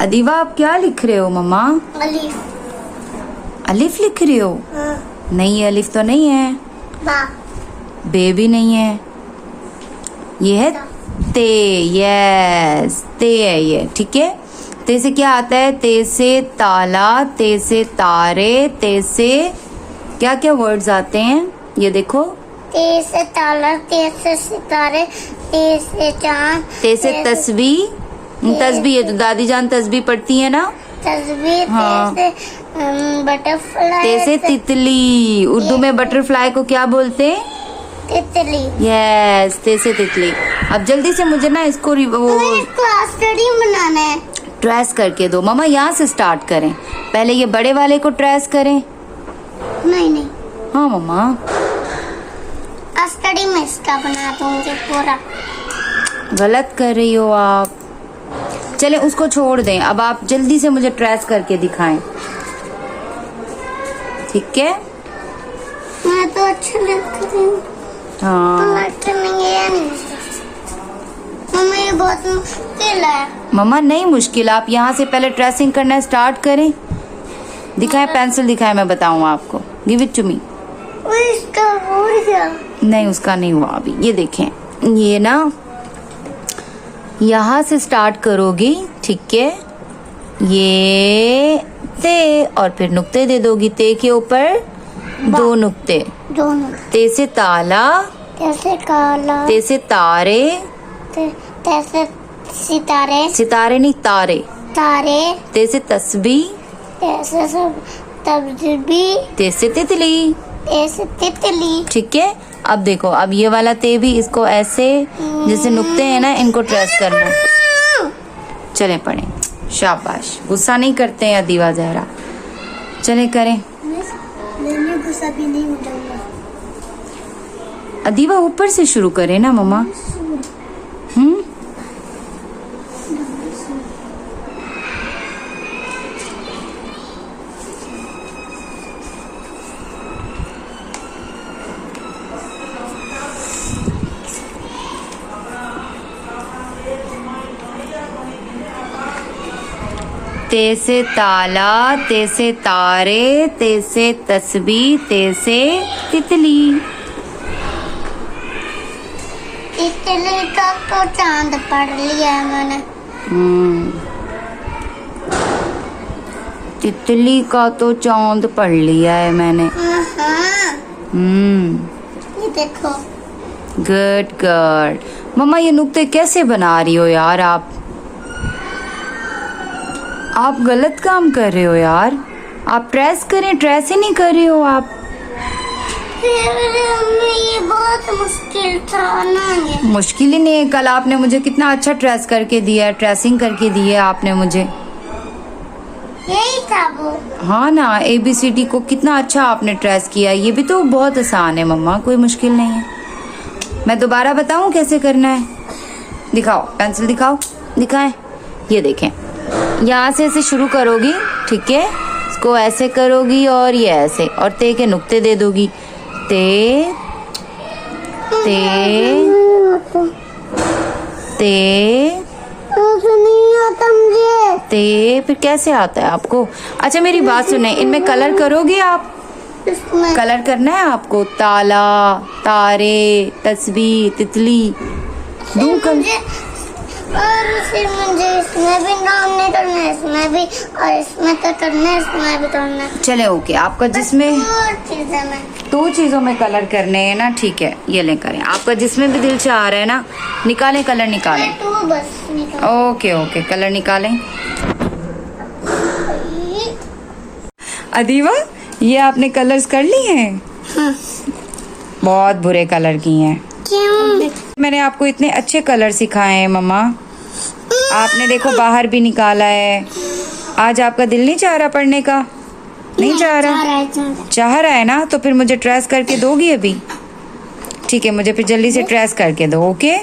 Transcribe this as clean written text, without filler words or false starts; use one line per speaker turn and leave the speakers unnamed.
अदीवा आप क्या लिख रहे हो मम्मा?
अलिफ।
अलिफ लिख रहे हो?
हाँ।
नहीं, अलिफ तो नहीं है।
बा।
बे भी नहीं है। ये है ते। यस, ते है ये। ठीक है, ते से क्या आता है? ते से ताला, ते से तारे, ते से क्या क्या वर्ड्स आते हैं ये देखो।
ते से ताला, ते से सितारे, ते से चांद,
ते से तस्बीह। तस्बीह है तो दादी जान तस्बीह पढ़ती है ना।
तस्वीर।
हाँ।
ते से बटरफ्लाई।
ते से तितली। उर्दू में बटरफ्लाई को क्या बोलते हैं?
तितली।
यस, ते से तितली। अब जल्दी से मुझे ना इसको वो
क्लास स्टडी बनाना है।
ट्रेस करके दो। मामा यहाँ से स्टार्ट करें, पहले ये बड़े वाले को ट्रेस करें।
नहीं।
हाँ मम्मा।
स्टडी में इसका बना दूंगी पूरा।
गलत कर रही हो आप। चले उसको छोड़ दें, अब आप जल्दी से मुझे ट्रेस करके दिखाएं। ठीक है?
मैं तो अच्छा लिख रही हूँ।
हाँ
मम्मा ये बहुत मुश्किल है।
मम्मा नहीं मुश्किल, आप यहाँ से पहले ट्रेसिंग करना स्टार्ट करें। दिखाएं, पेंसिल दिखाएं, मैं बताऊँ आपको। Give it to me.
इसका हो गया।
नहीं, उसका नहीं हुआ अभी। ये देखें, ये ना यहाँ से स्टार्ट करोगी। ठीक है, ये ते और फिर नुक्ते दे दोगी। ते के ऊपर दो नुक्ते।
दोनों।
ते से ताला,
कैसे काला,
ते से तारे,
कैसे सितारे,
सितारे नहीं तारे।
तारे,
ते से तस्बीह,
कैसे सब तब्दीली,
ते से तितली।
कैसे तितली।
ठीक है, अब देखो, अब ये वाला ते भी इसको ऐसे जैसे नुक्ते हैं ना, इनको ट्रेस करना। चले पढ़ें। शाबाश, गुस्सा नहीं करते हैं अदीवा जहरा। चले करें।
मैंने गुस्सा भी नहीं उठाऊंगा।
अदीवा ऊपर से शुरू करें ना मम्मा। ते से ताला, ते से तारे, ते से तस्बीह, ते से तितली।
तितली का तो चांद पढ़ लिया है मैंने।
तितली का तो चांद पढ़ लिया है मैंने।
ये देखो।
Good good. मम्मा ये नुक्ते कैसे बना रही हो यार आप गलत काम कर रहे हो यार। आप ट्रेस करें, ट्रेस ही नहीं कर रहे हो आप।
ये बहुत मुश्किल था ना। ये
मुश्किल ही नहीं है, कल आपने मुझे कितना अच्छा ट्रेस करके दिया है, ट्रेसिंग करके दी है आपने मुझे।
यही था वो।
हाँ ना, ABCD को कितना अच्छा आपने ट्रेस किया। ये भी तो बहुत आसान है मम्मा, कोई मुश्किल नहीं है। मैं दोबारा बताऊं कैसे करना है? दिखाओ, पेंसिल दिखाओ। दिखाएं, ये देखें। यहाँ से ऐसे शुरू करोगी। ठीक है, इसको ऐसे करोगी और ये ऐसे, और ते के नुक्ते दे दोगी। ते ते ते
नहीं आता मुझे।
ते फिर कैसे आता है आपको? अच्छा मेरी बात सुने, इनमें कलर करोगे आप?
इसमें
कलर करना है आपको? ताला, तारे, तस्बीह, तितली, दो कलर।
और फिर मुझे इसमें भी नाम नहीं करना है, इसमें भी, और इसमें तो करना है, इसमें भी करना है।
चले ओके, आपका जिसमें
दो
चीजों में कलर करने हैं ना। ठीक है, ये ले करें। आपका जिसमें भी दिल चाह रहा है ना, निकालें, कलर निकालें।
तो बस निकाल।
ओके ओके, कलर निकालें। अदीवा, ये आपने कलर्स कर लिए हैं?
हाँ।
बहुत बुरे कलर किए हैं।
क्यों?
मैंने आपको इतने अच्छे कलर सिखाए हैं मम्मा, आपने देखो बाहर भी निकाला है। आज आपका दिल नहीं चाह रहा पढ़ने का? नहीं चाह रहा? चाह रहा है ना, तो फिर मुझे ट्रेस करके दोगी अभी? ठीक है, मुझे फिर जल्दी से ट्रेस करके दो। ओके।